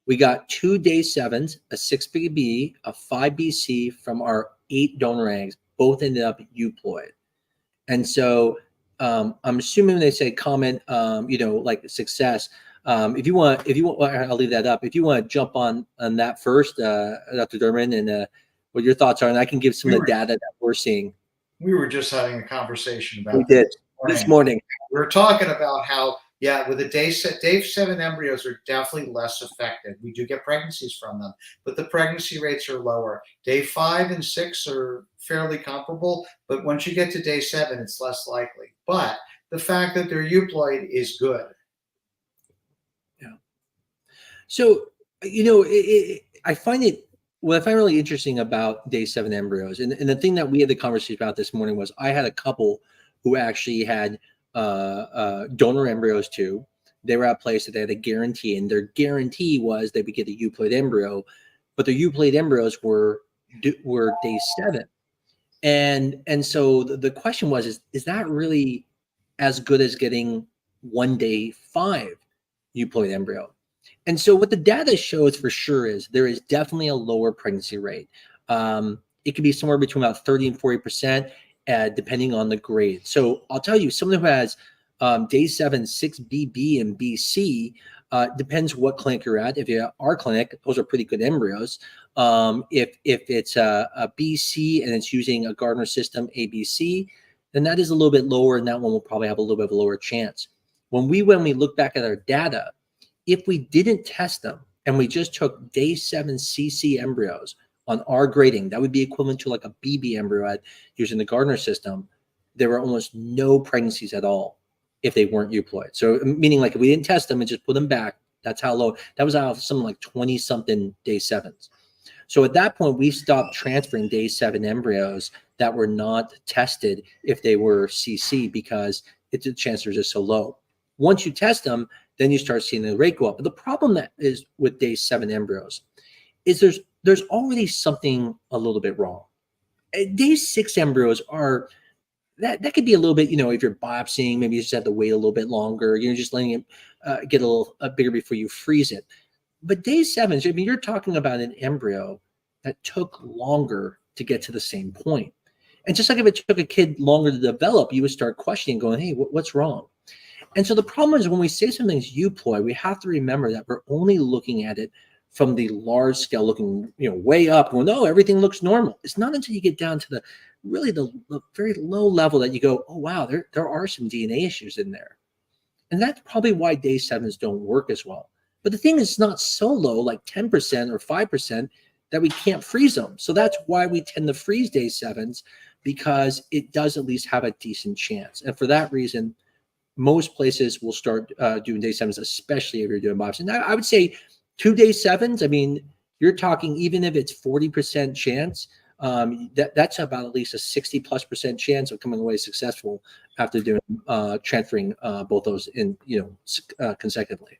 We got 2 day 7s, a 6BB, a 5BC from our 8 donor eggs. Both ended up euploid. And so I'm assuming they say comment, like success. If you want, I'll leave that up. If you want to jump on that first, Dr. Derman, and what your thoughts are, and I can give some of the data that we're seeing. We were just having a conversation about we did this morning. We were talking about how, with the day 7 embryos are definitely less effective. We do get pregnancies from them, but the pregnancy rates are lower. Day 5 and 6 are fairly comparable, but once you get to day 7, it's less likely. But the fact that they're euploid is good. Yeah. So, I find it what I find really interesting about day 7 embryos, and the thing that we had the conversation about this morning was I had a couple who actually had donor embryos too. They were at a place that they had a guarantee, and their guarantee was they would get a euploid embryo, but the euploid embryos were day 7. And so the question was, is that really as good as getting one day 5 euploid embryo? And so what the data shows for sure is there is definitely a lower pregnancy rate. It could be somewhere between about 30 and 40%, depending on the grade. So I'll tell you, someone who has day 7, 6BB and BC, depends what clinic you're at. If you're at our clinic, those are pretty good embryos. If it's a BC and it's using a Gardner system ABC, then that is a little bit lower, and that one will probably have a little bit of a lower chance. When we look back at our data, if we didn't test them and we just took day 7 CC embryos on our grading, that would be equivalent to like a BB embryo using the Gardner system. There were almost no pregnancies at all if they weren't euploid. So meaning like if we didn't test them and just put them back, that's how low. That was out of something like 20 something day 7s. So at that point, we stopped transferring day 7 embryos that were not tested if they were CC because the chances are just so low. Once you test them, then you start seeing the rate go up. But the problem that is with day 7 embryos is there's already something a little bit wrong. Day 6 embryos are that could be a little bit, if you're biopsying, maybe you just have to wait a little bit longer. You're just letting it get a little bigger before you freeze it. But day 7, I mean, you're talking about an embryo that took longer to get to the same point. And just like if it took a kid longer to develop, you would start questioning, going, hey, what's wrong? And so the problem is when we say something's euploid, we have to remember that we're only looking at it from the large scale, looking way up, going, no, everything looks normal. It's not until you get down to the very low level that you go, oh, wow, there are some DNA issues in there. And that's probably why day 7s don't work as well. But the thing is not so low, like 10% or 5%, that we can't freeze them. So that's why we tend to freeze day 7s, because it does at least have a decent chance. And for that reason, most places will start doing day 7s, especially if you're doing biopsy. Now, I would say 2 day 7s, I mean, you're talking, even if it's 40% chance, that's about at least a 60+% chance of coming away successful after doing transferring both those in consecutively.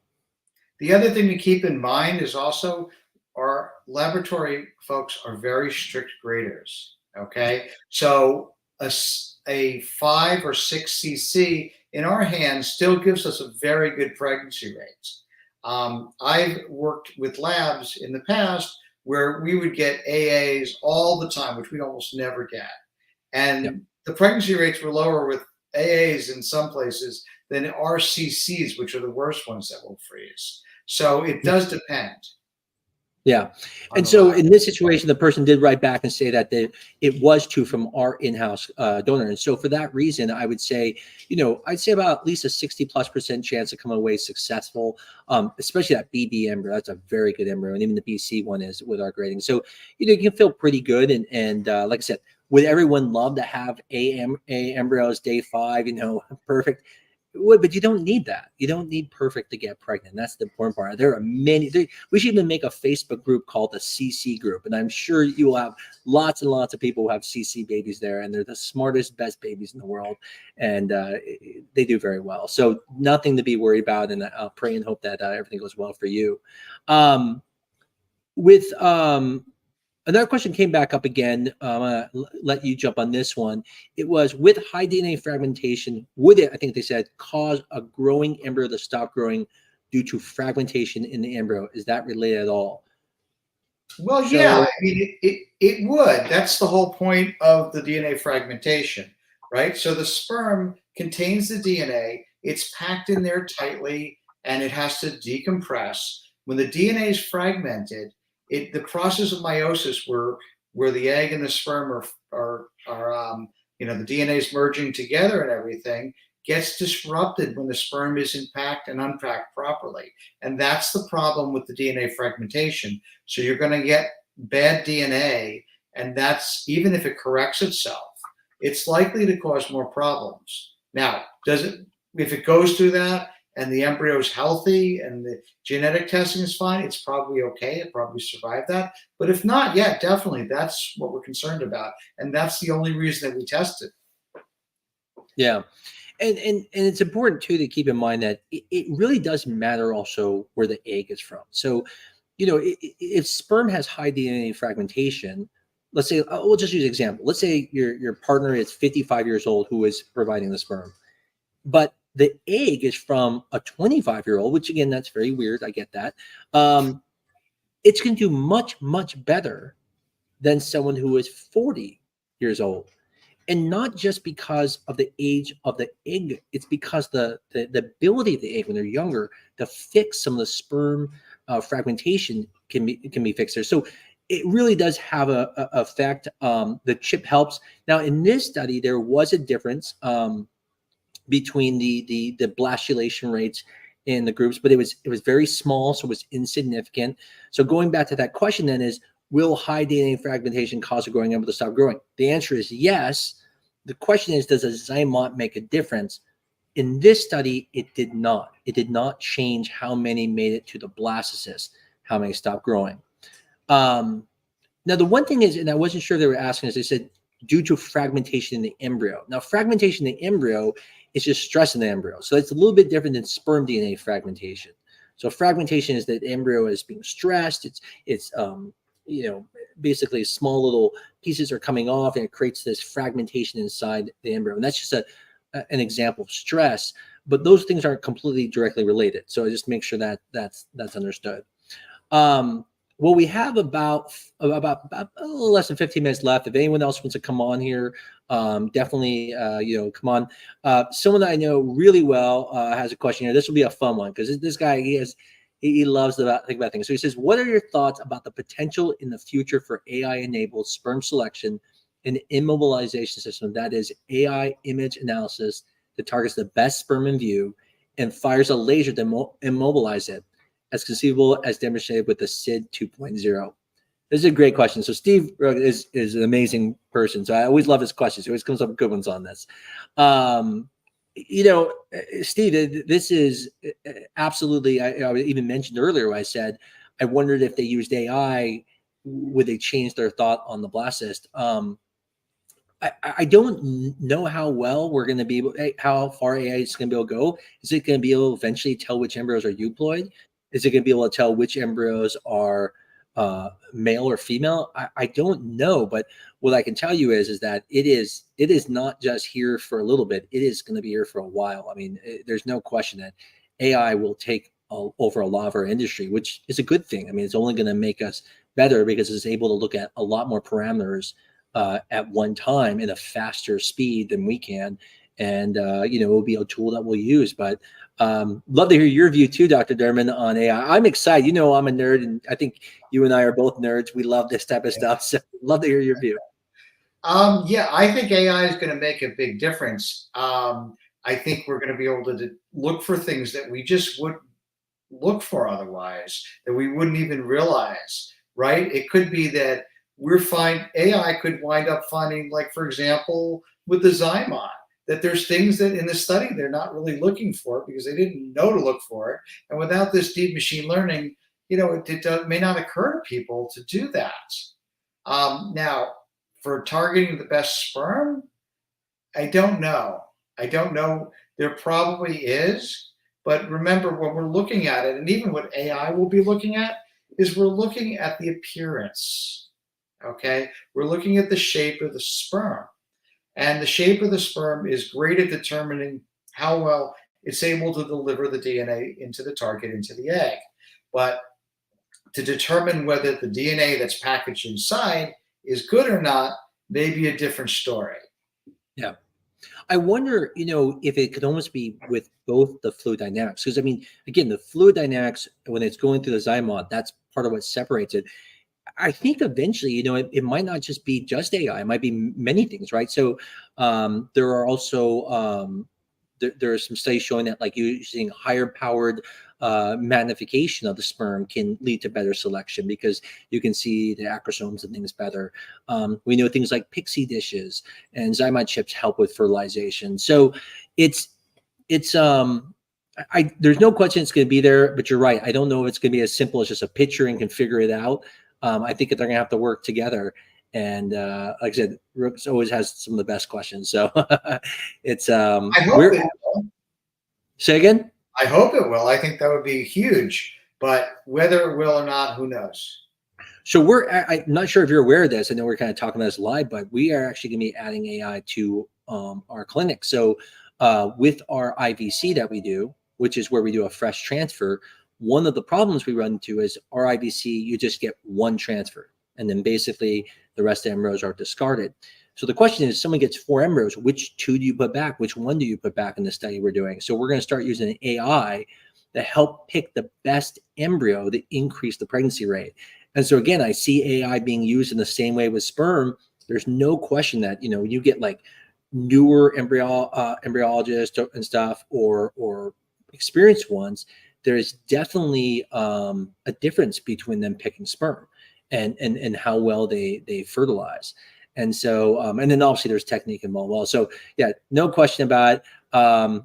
The other thing to keep in mind is also our laboratory folks are very strict graders. Okay, so a 5 or 6 cc in our hands still gives us a very good pregnancy rates. I've worked with labs in the past where we would get AAs all the time, which we almost never get. And Yep. the pregnancy rates were lower with AAs in some places than RCCs, which are the worst ones that will freeze. So it does depend. Yeah. On And the so lab. in this situation, the person did write back and say that it was true from our in-house donor. And so for that reason, I would say, I'd say about at least a 60+% chance of coming away successful, especially that BB embryo. That's a very good embryo. And even the BC one is with our grading. So, you can feel pretty good. And like I said, would everyone love to have A embryos day 5, perfect? But you don't need that. You don't need perfect to get pregnant. That's the important part. There are many. We should even make a Facebook group called the CC group, and I'm sure you will have lots and lots of people who have CC babies there, and they're the smartest, best babies in the world, and they do very well. So nothing to be worried about, and I'll pray and hope that everything goes well for you. With Another question came back up again. I'm going to let you jump on this one. It was, with high DNA fragmentation, would it, I think they said, cause a growing embryo to stop growing due to fragmentation in the embryo? Is that related at all? Well, yeah, I mean, it would. That's the whole point of the DNA fragmentation, right? So the sperm contains the DNA, it's packed in there tightly, and it has to decompress. When the DNA is fragmented, the process of meiosis, where the egg and the sperm are the DNA is merging together and everything, gets disrupted when the sperm isn't packed and unpacked properly. And that's the problem with the DNA fragmentation. So you're going to get bad DNA, and that's, even if it corrects itself, it's likely to cause more problems. Now, if it goes through that, and the embryo is healthy and the genetic testing is fine, it's probably okay. It probably survived that. But if not, yeah, definitely, that's what we're concerned about, and that's the only reason that we test it. Yeah. And it's important too to keep in mind that it really does matter also where the egg is from. So, if sperm has high DNA fragmentation, let's say, we'll just use an example. Let's say your partner is 55 years old who is providing the sperm, but the egg is from a 25-year-old, which again, that's very weird. I get that. It's going to do much, much better than someone who is 40 years old. And not just because of the age of the egg, it's because the ability of the egg when they're younger to fix some of the sperm fragmentation can be fixed there. So it really does have a effect. The chip helps. Now in this study, there was a difference between the blastulation rates in the groups, but it was very small, so it was insignificant. So going back to that question then is, will high DNA fragmentation cause a growing embryo to stop growing? The answer is yes. The question is, does a zymote make a difference? In this study, it did not. It did not change how many made it to the blastocyst, how many stopped growing. Now, the one thing is, and I wasn't sure they were asking us, they said, due to fragmentation in the embryo. Now, fragmentation in the embryo is just stress in the embryo. So it's a little bit different than sperm DNA fragmentation. So fragmentation is that the embryo is being stressed. It's basically small little pieces are coming off and it creates this fragmentation inside the embryo. And that's just an example of stress, but those things aren't completely directly related. So I just make sure that that's understood. Well, we have about a little less than 15 minutes left. If anyone else wants to come on here, definitely, come on. Someone that I know really well has a question here. This will be a fun one because this guy, he loves to think about things. So he says, what are your thoughts about the potential in the future for AI-enabled sperm selection and immobilization system, that is AI image analysis that targets the best sperm in view and fires a laser to immobilize it, as conceivable as demonstrated with the SID 2.0? This is a great question. So Steve is an amazing person. So I always love his questions. He always comes up with good ones on this. Steve, this is absolutely, I even mentioned earlier when I said, I wondered if they used AI, would they change their thought on the blastocyst? I don't know how well we're going to be able, how far AI is going to be able to go. Is it going to be able to eventually tell which embryos are euploid? Is it going to be able to tell which embryos are male or female? I don't know, but what I can tell you is that it is not just here for a little bit. It is going to be here for a while. I mean, there's no question that AI will take over a lot of our industry, which is a good thing. I mean, it's only going to make us better because it's able to look at a lot more parameters at one time in a faster speed than we can. And, it will be a tool that we'll use. But love to hear your view too, Dr. Derman, on AI. I'm excited. I'm a nerd, and I think you and I are both nerds. We love this type of stuff. So love to hear your view. Yeah, I think AI is going to make a big difference. I think we're going to be able to look for things that we just wouldn't look for otherwise, that we wouldn't even realize, right? It could be that AI could wind up finding, like, for example, with the zymote, that there's things that in the study they're not really looking for because they didn't know to look for it. And without this deep machine learning, it may not occur to people to do that. Now, for targeting the best sperm, I don't know. There probably is. But remember, when we're looking at it, and even what AI will be looking at, is we're looking at the appearance. Okay? We're looking at the shape of the sperm. And the shape of the sperm is great at determining how well it's able to deliver the DNA into the target, into the egg. But to determine whether the DNA that's packaged inside is good or not may be a different story. Yeah. I wonder, if it could almost be with both the fluid dynamics. Because, I mean, again, the fluid dynamics, when it's going through the zymote, that's part of what separates it. I think eventually, it might not just be just AI. It might be many things, right? So there are also there are some studies showing that, like, using higher powered magnification of the sperm can lead to better selection because you can see the acrosomes and things better. We know things like pixie dishes and zymote chips help with fertilization. So it's there's no question it's going to be there, but you're right. I don't know if it's going to be as simple as just a picture and can figure it out. I think that they're going to have to work together. And like I said, Rooks always has some of the best questions. So it's I hope we're it will. say again. I hope it will. I think that would be huge. But whether it will or not, who knows? So I'm not sure if you're aware of this. I know we're kind of talking about this live, but we are actually going to be adding AI to our clinic. So with our IVC that we do, which is where we do a fresh transfer, one of the problems we run into is our IVC, you just get one transfer. And then basically the rest of the embryos are discarded. So the question is, someone gets 4 embryos, which 2 do you put back? Which one do you put back in the study we're doing? So we're going to start using an AI to help pick the best embryo to increase the pregnancy rate. And so again, I see AI being used in the same way with sperm. There's no question that, you get like newer embryologists and stuff, or experienced ones. There's definitely a difference between them picking sperm and how well they fertilize. And so, and then obviously there's technique involved. Well, so yeah, no question about it.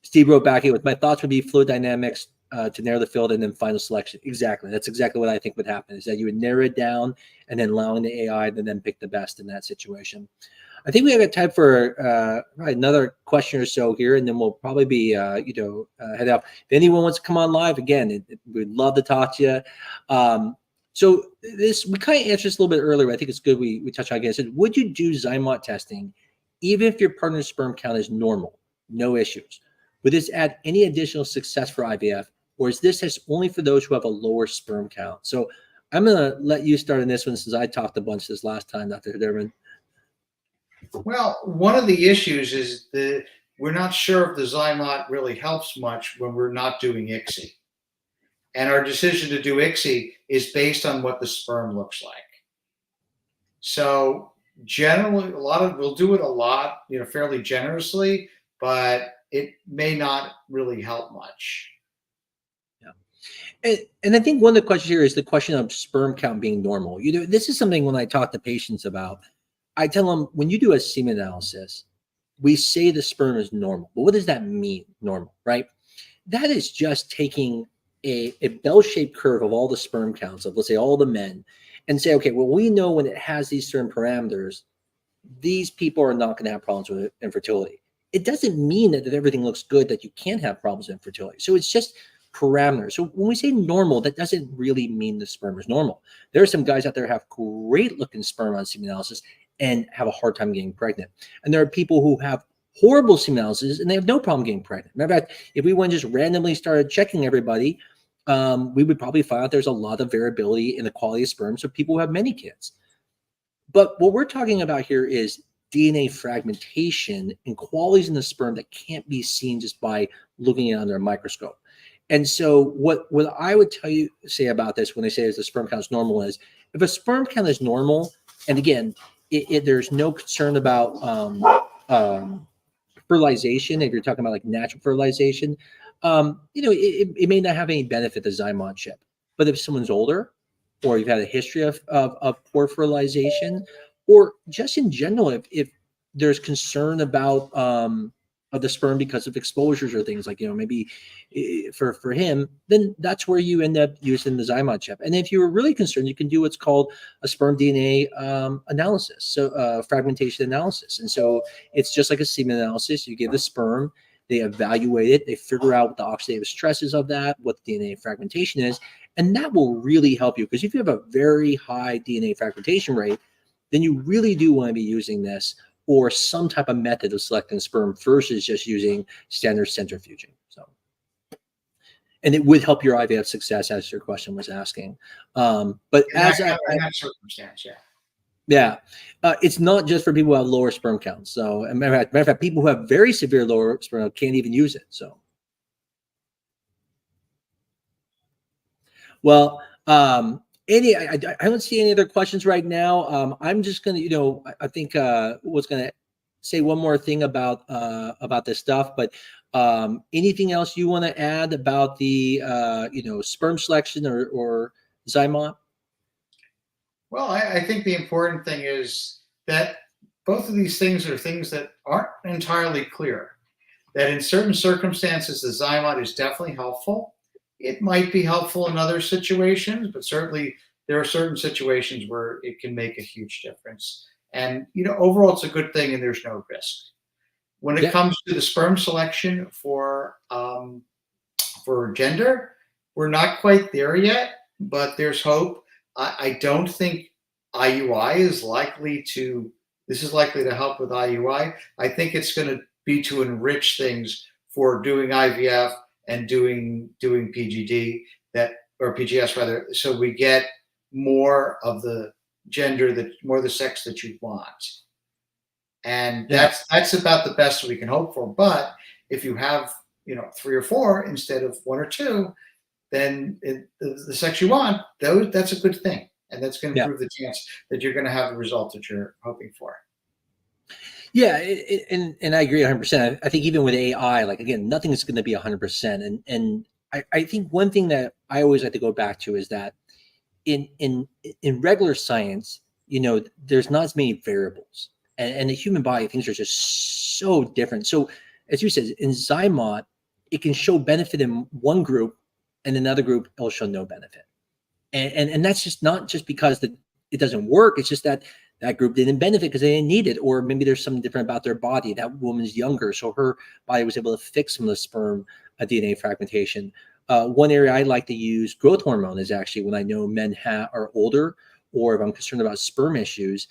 Steve wrote back here with my thoughts would be fluid dynamics to narrow the field and then final selection. Exactly. That's exactly what I think would happen, is that you would narrow it down and then allowing the AI to then pick the best in that situation. I think we have time for another question or so here, and then we'll probably be, head out. If anyone wants to come on live, again, we'd love to talk to you. So this, we kind of answered this a little bit earlier, but I think it's good we touch on it again. I said, would you do Zymot testing even if your partner's sperm count is normal? No issues. Would this add any additional success for IVF, or is this just only for those who have a lower sperm count? So I'm going to let you start on this one, since I talked a bunch this last time, Dr. Derman. Well, one of the issues is that we're not sure if the Zymot really helps much when we're not doing ICSI. And our decision to do ICSI is based on what the sperm looks like. So generally, we'll do it a lot, fairly generously, but it may not really help much. Yeah. And I think one of the questions here is the question of sperm count being normal. This is something when I talk to patients about, I tell them, when you do a semen analysis, we say the sperm is normal. But what does that mean, normal, right? That is just taking a bell-shaped curve of all the sperm counts of, let's say, all the men, and say, okay, well, we know when it has these certain parameters, these people are not going to have problems with infertility. It doesn't mean that everything looks good, that you can't have problems with infertility. So it's just parameters. So when we say normal, that doesn't really mean the sperm is normal. There are some guys out there who have great looking sperm on semen analysis and have a hard time getting pregnant. And there are people who have horrible semen analysis and they have no problem getting pregnant. Matter of fact, if we went just randomly started checking everybody, we would probably find out there's a lot of variability in the quality of sperm. So people who have many kids. But what we're talking about here is DNA fragmentation and qualities in the sperm that can't be seen just by looking at it under a microscope. And so what I would say about this when they say is the sperm count is normal is, if a sperm count is normal, and again, there's no concern about fertilization. If you're talking about like natural fertilization, it may not have any benefit to Zymot chip. But if someone's older, or you've had a history of poor fertilization, or just in general, if there's concern about of the sperm because of exposures or things like, maybe for him, then that's where you end up using the Zymot chip. And if you were really concerned, you can do what's called a sperm DNA analysis, so fragmentation analysis. And so it's just like a semen analysis. You give the sperm, they evaluate it, they figure out what the oxidative stresses of that, what the DNA fragmentation is, and that will really help you. Because if you have a very high DNA fragmentation rate, then you really do want to be using this or some type of method of selecting sperm versus just using standard centrifuging. So, and it would help your IVF success, as your question was asking. But in that circumstance, yeah, it's not just for people who have lower sperm counts. So, matter of fact, people who have very severe lower sperm count can't even use it. So, well, I don't see any other questions right now. I'm just gonna, I think was gonna say one more thing about this stuff, but anything else you want to add about the sperm selection or Zymot? Well, I think the important thing is that both of these things are things that aren't entirely clear. that in certain circumstances, the Zymot is definitely helpful. It might be helpful in other situations, but certainly there are certain situations where it can make a huge difference. And overall, it's a good thing, and there's no risk. When it Yeah. comes to the sperm selection for gender, we're not quite there yet, but there's hope. I don't think IUI is likely to. This is likely to help with IUI. I think it's going to be to enrich things for doing IVF and doing PGD or PGS rather, so we get more of the gender, more of the sex that you want. And Yeah. that's about the best we can hope for. But if you have 3 or 4 instead of 1 or 2, then the sex you want, that's a good thing, and that's going to Yeah. improve the chance that you're going to have the result that you're hoping for. Yeah, and I agree 100%. I think even with AI, like again, nothing is going to be 100%. And I think one thing that I always like to go back to is that in regular science, there's not as many variables, and the human body, things are just so different. So as you said, in Zymot, it can show benefit in one group, and another group it'll show no benefit, and that's just not just because it doesn't work. It's just that that group didn't benefit because they didn't need it, or maybe there's something different about their body. That woman's younger, so her body was able to fix some of the sperm DNA fragmentation. One area I like to use growth hormone is actually when I know men are older, or if I'm concerned about sperm issues.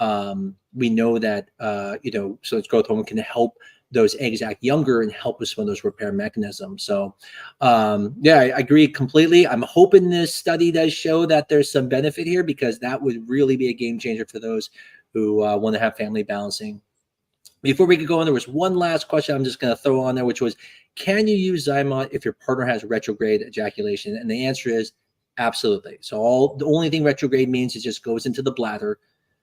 We know that so it's growth hormone can help those eggs act younger and help with some of those repair mechanisms. So yeah, I agree completely. I'm hoping this study does show that there's some benefit here, because that would really be a game changer for those who want to have family balancing. Before we could go on, there was one last question I'm just going to throw on there, which was, can you use Zymot if your partner has retrograde ejaculation? And the answer is absolutely. So the only thing retrograde means is just goes into the bladder.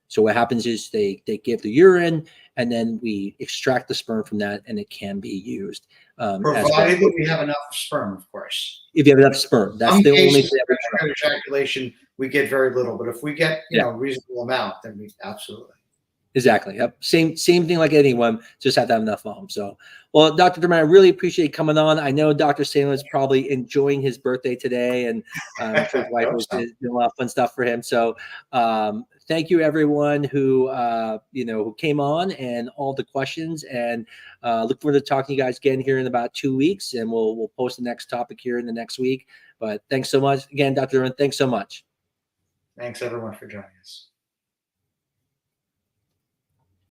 So what happens is they give the urine, and then we extract the sperm from that, and it can be used as well. Provided that we have enough sperm, of course. If you have enough sperm, that's Some the only cases thing. of retrograde ejaculation, we get very little, but if we get a reasonable amount, then we absolutely. Exactly. Yep. Same thing like anyone, just have to have enough of them. So, well, Dr. Derman, I really appreciate you coming on. I know Dr. Salem is probably enjoying his birthday today, and I'm sure his wife is doing a lot of fun stuff for him. So, thank you everyone who who came on and all the questions, and look forward to talking to you guys again here in about 2 weeks, and we'll post the next topic here in the next week. But thanks so much again, Dr. Derman. Thanks so much. Thanks everyone for joining us.